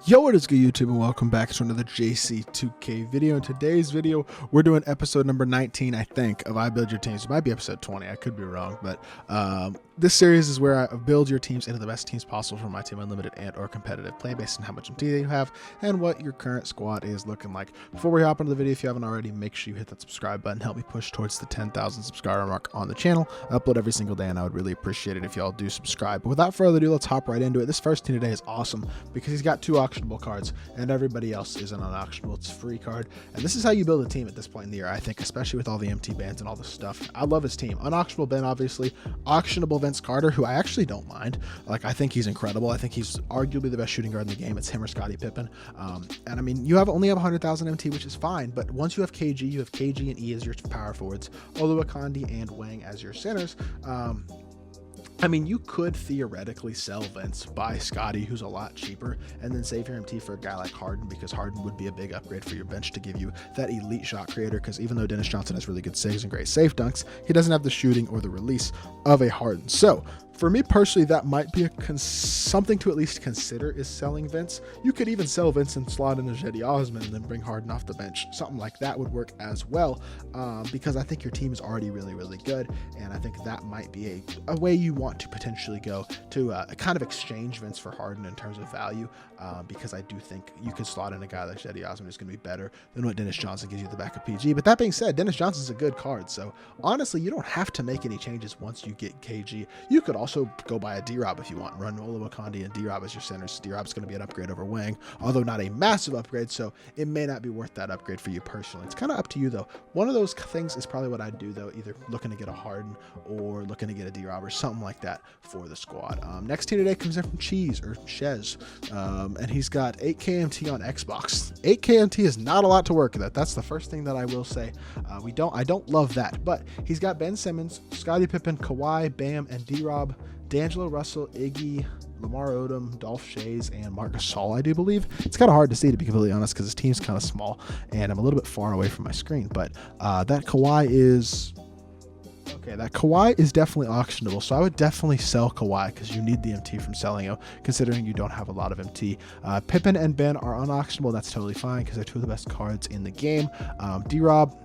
Yo, what is good, YouTube, and welcome back to another JC2K video. In today's video, we're doing episode number 19, I think, of I Build Your Teams. It might be episode 20, I could be wrong, but this series is where I build your teams into the best teams possible for my team, unlimited and or competitive play based on how much MT you have and what your current squad is looking like. Before we hop into the video, if you haven't already, make sure you hit that subscribe button, help me push towards the 10,000 subscriber mark on the channel. I upload every single day, and I would really appreciate it if y'all do subscribe. But without further ado, let's hop right into it. This first team today is awesome because he's got 2 auctionable cards, and everybody else is an unauctionable. It's a free card, and this is how you build a team at this point in the year, I think, especially with all the MT bans and all this stuff. I love his team. Unauctionable Ben, obviously. Auctionable Vince Carter, who I actually don't mind. Like, I think he's incredible. I think he's arguably the best shooting guard in the game. It's him or Scottie Pippen. And I mean, you only have 100,000 MT, which is fine, but once you have KG, you have KG and E as your power forwards, Oluwakandi and Wang as your centers. I mean, you could theoretically sell Vince, buy Scotty, who's a lot cheaper, and then save your MT for a guy like Harden, because Harden would be a big upgrade for your bench to give you that elite shot creator, because even though Dennis Johnson has really good saves and great safe dunks, he doesn't have the shooting or the release of a Harden. So for me personally, that might be something to at least consider, is selling Vince. You could even sell Vince and slot in a Cedi Osman and then bring Harden off the bench. Something like that would work as well, because I think your team is already really, really good, and I think that might be a way you want to potentially go to kind of exchange Vince for Harden in terms of value, because I do think you could slot in a guy like Cedi Osman who's going to be better than what Dennis Johnson gives you at the back of PG. But that being said, Dennis Johnson's a good card, so honestly, you don't have to make any changes once you get KG. You could also go buy a D-Rob if you want, run Oluwakandi and D-Rob as your centers. D-Rob's going to be an upgrade over Wang, although not a massive upgrade, so it may not be worth that upgrade for you personally. It's kind of up to you, though. One of those things is probably what I'd do, though, either looking to get a Harden or looking to get a D-Rob or something like that for the squad. Next team today comes in from Cheese, or Chez, and he's got 8 KMT on Xbox. 8 KMT is not a lot to work with. That's the first thing that I will say. I don't love that, but he's got Ben Simmons, Scottie Pippen, Kawhi, Bam, and D-Rob, D'Angelo Russell, Iggy, Lamar Odom, Dolph Shays, and Marc Gasol, I do believe. It's kind of hard to see, to be completely honest, because his team's kind of small, and I'm a little bit far away from my screen, but that Kawhi is... Okay, that Kawhi is definitely auctionable, so I would definitely sell Kawhi because you need the MT from selling him, considering you don't have a lot of MT. Pippen and Ben are unauctionable. That's totally fine because they're 2 of the best cards in the game. D-Rob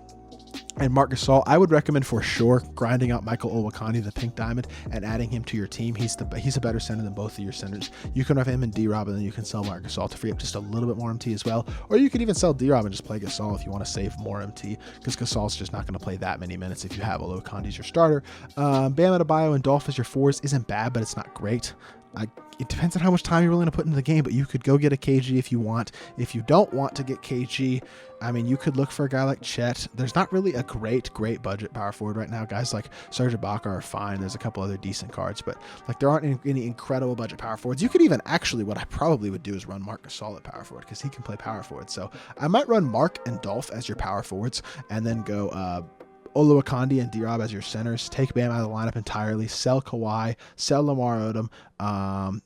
and Marc Gasol, I would recommend for sure grinding out Michael Oluwakandi, the pink diamond, and adding him to your team. He's a better center than both of your centers. You can have him and D-Rob, and then you can sell Marc Gasol to free up just a little bit more MT as well. Or you could even sell D-Rob and just play Gasol if you want to save more MT, because Gasol's just not going to play that many minutes if you have Oluwakandi as your starter. Bam Adebayo and Dolph as your fours isn't bad, but it's not great. It depends on how much time you're willing to put into the game, but you could go get a KG if you want. If you don't want to get KG, I mean, you could look for a guy like Chet. There's not really a great budget power forward right now. Guys like Serge Ibaka are fine. There's a couple other decent cards, but like there aren't any incredible budget power forwards. You could even actually, what I probably would do is run Marc Gasol at power forward because he can play power forward. So I might run Marc and Dolph as your power forwards, and then go Oluwakandi and D-Rob as your centers. Take Bam out of the lineup entirely. Sell Kawhi. Sell Lamar Odom.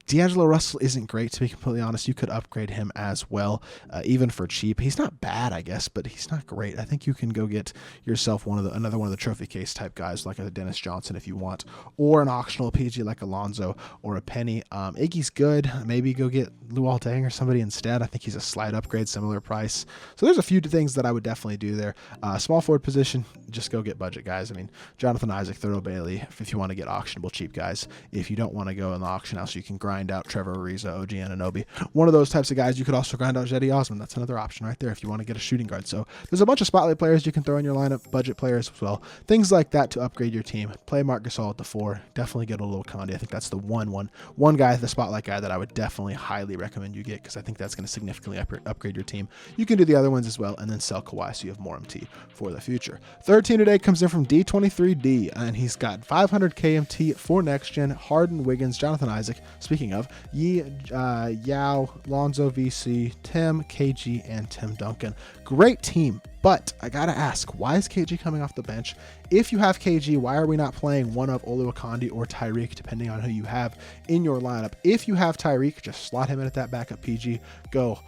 D'Angelo Russell isn't great, to be completely honest. You could upgrade him as well, even for cheap. He's not bad, I guess, but he's not great. I think you can go get yourself another one of the trophy case type guys, like a Dennis Johnson if you want, or an auctionable PG like Alonzo or a Penny. Iggy's good. Maybe go get Luol Deng or somebody instead. I think he's a slight upgrade, similar price. So there's a few things that I would definitely do there. Small forward position, just go get budget guys. I mean, Jonathan Isaac, Thurl Bailey, if you want to get auctionable cheap guys. If you don't want to go in the auction house, you can grind out Trevor Ariza, OG Anunoby, one of those types of guys. You could also grind out Cedi Osman. That's another option right there if you want to get a shooting guard. So there's a bunch of spotlight players you can throw in your lineup, budget players as well, things like that to upgrade your team. Play Marc Gasol at the 4. Definitely get a little Kandi. I think that's the one guy, the spotlight guy, that I would definitely highly recommend you get, because I think that's going to significantly upgrade your team. You can do the other ones as well, and then sell Kawhi so you have more MT for the future. Third team today comes in from D23D, and he's got 500 KMT for next gen. Harden, Wiggins, Jonathan Isaac. Speaking of, Yi, Yao, Lonzo, VC, Tim, KG, and Tim Duncan. Great team, but I gotta ask, why is KG coming off the bench? If you have KG, why are we not playing one of Oluwakandi or Tyreek, depending on who you have in your lineup? If you have Tyreek, just slot him in at that backup PG. Go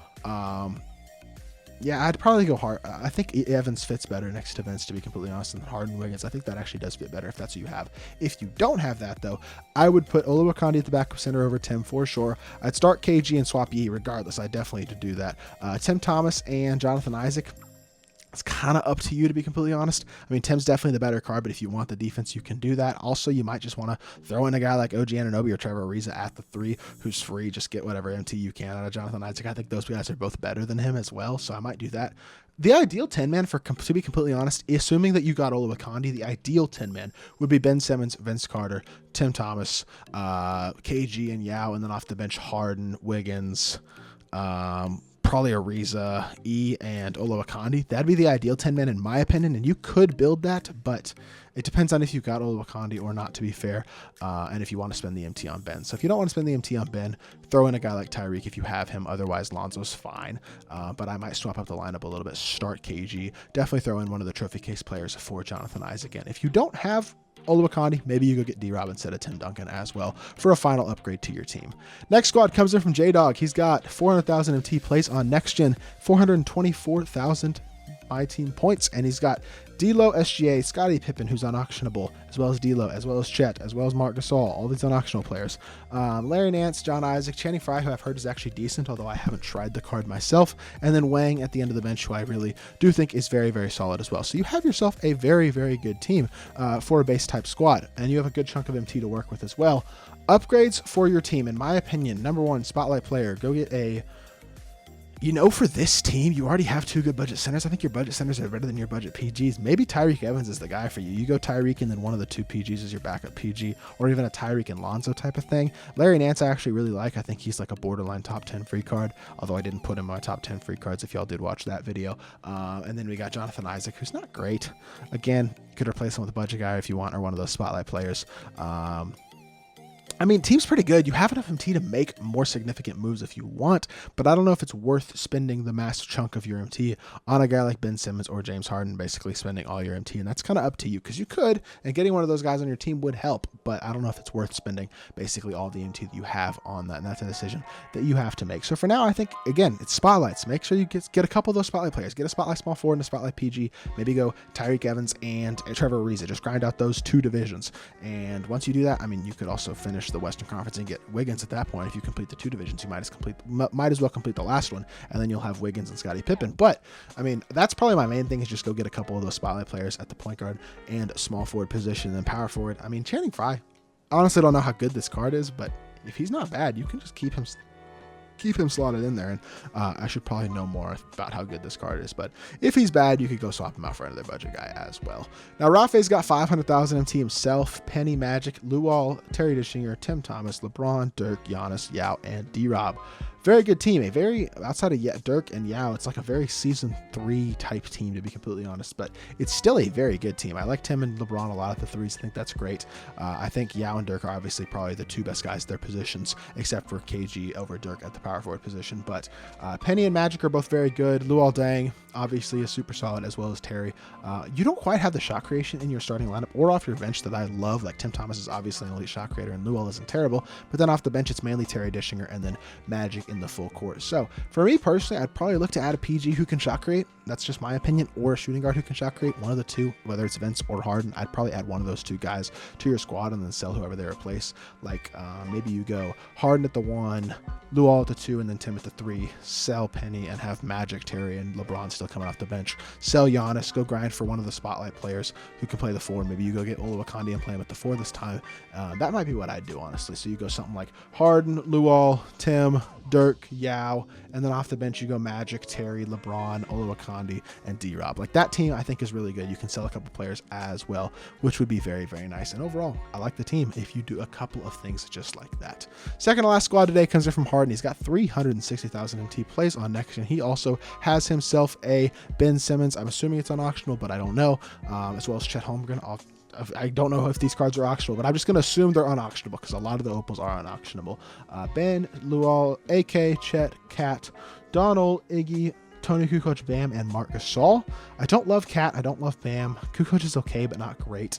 Yeah, I'd probably go hard. I think Evans fits better next to Vince, to be completely honest, than Harden, Wiggins. I think that actually does fit better if that's what you have. If you don't have that, though, I would put Oluwakandi at the backup center over Tim for sure. I'd start KG and swap Yee regardless. I definitely need to do that. Tim Thomas and Jonathan Isaac. It's kind of up to you, to be completely honest. I mean, Tim's definitely the better card, but if you want the defense, you can do that. Also, you might just want to throw in a guy like OG Anunoby or Trevor Ariza at the 3, who's free. Just get whatever MT you can out of Jonathan Isaac. I think those guys are both better than him as well, so I might do that. The ideal 10-man, to be completely honest, assuming that you got Oluwakandi, the ideal 10-man would be Ben Simmons, Vince Carter, Tim Thomas, KG and Yao, and then off the bench, Harden, Wiggins, probably Ariza, E, and Oluwakandi. That'd be the ideal 10-man in my opinion, and you could build that, but it depends on if you got Oluwakandi or not, to be fair, and if you want to spend the MT on Ben. So if you don't want to spend the MT on Ben, throw in a guy like Tyreek if you have him. Otherwise, Lonzo's fine, but I might swap up the lineup a little bit. Start KG. Definitely throw in one of the trophy case players for Jonathan Isaac again. If you don't have Oluwakandi, maybe you go get D-Rob instead of Tim Duncan as well for a final upgrade to your team. Next squad comes in from J-Dog. He's got 400,000 MT, plays on Next Gen, 424,000 MyTEAM points, and he's got D'Lo, SGA, Scottie Pippen, who's unauctionable, as well as D'Lo, as well as Chet, as well as Marc Gasol, all these unauctionable players. Larry Nance, John Isaac, Channing Frye, who I've heard is actually decent, although I haven't tried the card myself, and then Wang at the end of the bench, who I really do think is very, very solid as well. So you have yourself a very, very good team for a base type squad, and you have a good chunk of MT to work with as well. Upgrades for your team, in my opinion, number one, spotlight player. Go get a... for this team, you already have 2 good budget centers. I think your budget centers are better than your budget PGs. Maybe Tyreek Evans is the guy for you. You go Tyreek and then one of the 2 PGs is your backup PG, or even a Tyreek and Lonzo type of thing. Larry Nance I actually really like. I think he's like a borderline top 10 free card, although I didn't put him in my top 10 free cards if y'all did watch that video. And then we got Jonathan Isaac, who's not great. Again, you could replace him with a budget guy if you want, or one of those spotlight players. I mean, team's pretty good. You have enough MT to make more significant moves if you want, but I don't know if it's worth spending the massive chunk of your MT on a guy like Ben Simmons or James Harden, basically spending all your MT, and that's kind of up to you, because you could, and getting one of those guys on your team would help, but I don't know if it's worth spending basically all the MT that you have on that, and that's a decision that you have to make. So for now, I think, again, it's spotlights. Make sure you get a couple of those spotlight players. Get a spotlight small forward and a spotlight PG. Maybe go Tyreek Evans and Trevor Ariza. Just grind out those 2 divisions, and once you do that, I mean, you could also finish the Western Conference and get Wiggins at that point. If you complete the 2 divisions, you might as well complete the last one, and then you'll have Wiggins and Scottie Pippen. But I mean, that's probably my main thing, is just go get a couple of those spotlight players at the point guard and small forward position, and then power forward. I mean, Channing Frye, I honestly don't know how good this card is, but if he's not bad, you can just keep him slotted in there, and I should probably know more about how good this card is, but if he's bad, you could go swap him out for another budget guy as well. Now, Rafe's got 500,000 MT himself. Penny, Magic, Luol, Terry Dishinger, Tim Thomas, LeBron, Dirk, Giannis, Yao, and D-Rob. Very good team. Outside of Dirk and Yao, it's like a very season 3 type team, to be completely honest, but it's still a very good team. I like Tim and LeBron a lot at the 3s. I think that's great. I think Yao and Dirk are obviously probably the 2 best guys at their positions, except for KG over Dirk at the power forward position, but Penny and Magic are both very good. Luol Deng, obviously, is super solid, as well as Terry. You don't quite have the shot creation in your starting lineup or off your bench that I love. Like, Tim Thomas is obviously an elite shot creator, and Luol isn't terrible, but then off the bench, it's mainly Terry Dishinger and then Magic in the full court. So for me personally, I'd probably look to add a PG who can shot create. That's just my opinion, or a shooting guard who can shot create. One of the 2, whether it's Vince or Harden. I'd probably add one of those 2 guys to your squad and then sell whoever they replace. Like maybe you go Harden at the 1, Luol at the 2, and then Tim at the 3. Sell Penny and have Magic, Terry, and LeBron still coming off the bench. Sell Giannis. Go grind for one of the spotlight players who can play the 4. Maybe you go get Oluwakandi and play him at the 4 this time. That might be what I'd do, honestly. So you go something like Harden, Luol, Tim, Dirk, Yao, and then off the bench you go Magic, Terry, LeBron, Oluwakandi, and D-Rob. Like, that team I think is really good. You can sell a couple players as well, which would be very, very nice. And overall, I like the team if you do a couple of things just like that. Second to last squad today comes in from Harden. He's got 360,000 MT, plays on Next Gen. He also has himself a Ben Simmons. I'm assuming it's unauctionable, but I don't know. As well as Chet Holmgren. I don't know if these cards are auctionable, but I'm just going to assume they're unauctionable because a lot of the opals are unauctionable. Ben, Luol, AK, Chet, Cat, Donald, Iggy, Tony Kukoc, Bam, and Marc Gasol. I don't love Cat. I don't love Bam. Kukoc is okay, but not great.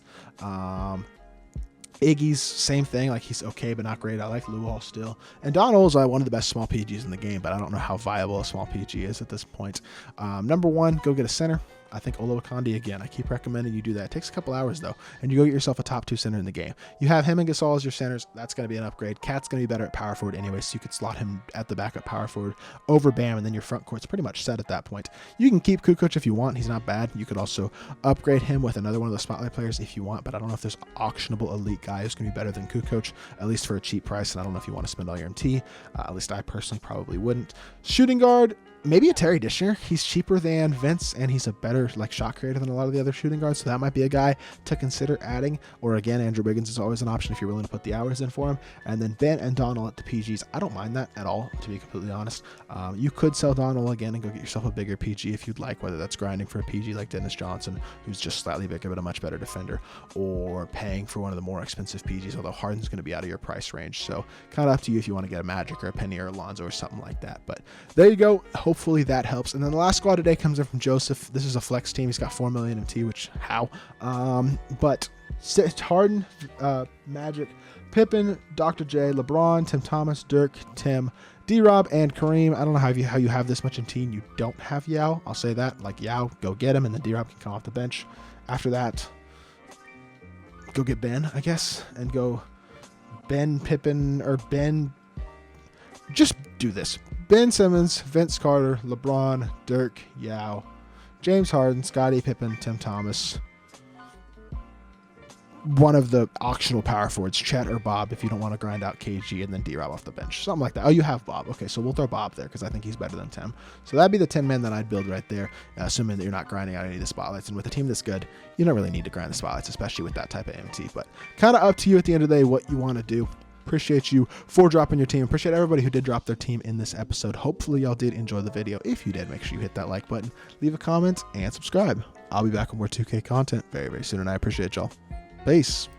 Iggy's same thing, like he's okay but not great. I like Luol still. And Donald's one of the best small PGs in the game, but I don't know how viable a small PG is at this point. Number one, go get a center. I think Olowokandi again. I keep recommending you do that. It takes a couple hours though, and you go get yourself a top 2 center in the game. You have him and Gasol as your centers. That's going to be an upgrade. Cat's going to be better at power forward anyway, so you could slot him at the backup power forward over Bam, and then your front court's pretty much set at that point. You can keep Kukoc if you want. He's not bad. You could also upgrade him with another one of the spotlight players if you want, but I don't know if there's an auctionable elite guy who's going to be better than Kukoc, at least for a cheap price, and I don't know if you want to spend all your MT. At least I personally probably wouldn't. Shooting guard, maybe a Terry Dishner. He's cheaper than Vince, and he's a better shot creator than a lot of the other shooting guards, so that might be a guy to consider adding. Or again, Andrew Wiggins is always an option if you're willing to put the hours in for him. And then Ben and Donald at the PGs. I don't mind that at all, to be completely honest. You could sell Donald again and go get yourself a bigger PG if you'd like, whether that's grinding for a PG like Dennis Johnson, who's just slightly bigger but a much better defender, or paying for one of the more expensive PGs, although Harden's going to be out of your price range. So kind of up to you if you want to get a Magic or a Penny or a Lonzo or something like that. But there you go. Hopefully that helps. And then the last squad today comes in from Joseph. This is a flex team. He's got 4 million MT, which how? But Harden, Magic, Pippen, Dr. J, LeBron, Tim Thomas, Dirk, Tim, D-Rob, and Kareem. I don't know how you have this much MT and you don't have Yao. I'll say that. Like Yao, go get him, and then D-Rob can come off the bench. After that, go get Ben, I guess, and go Ben, Pippen, or Ben. Just do this. Ben Simmons, Vince Carter, LeBron, Dirk, Yao, James Harden, Scottie Pippen, Tim Thomas. One of the optional power forwards, Chet or Bob, if you don't want to grind out KG, and then D-Rob off the bench. Something like that. Oh, you have Bob. Okay, so we'll throw Bob there because I think he's better than Tim. So that'd be the 10 men that I'd build right there, assuming that you're not grinding out any of the spotlights. And with a team this good, you don't really need to grind the spotlights, especially with that type of MT. But kind of up to you at the end of the day what you want to do. Appreciate you for dropping your team. Appreciate everybody who did drop their team in this episode. Hopefully y'all did enjoy the video. If you did, make sure you hit that like button, leave a comment, and subscribe. I'll be back with more 2K content very, very soon, and I appreciate y'all. Peace.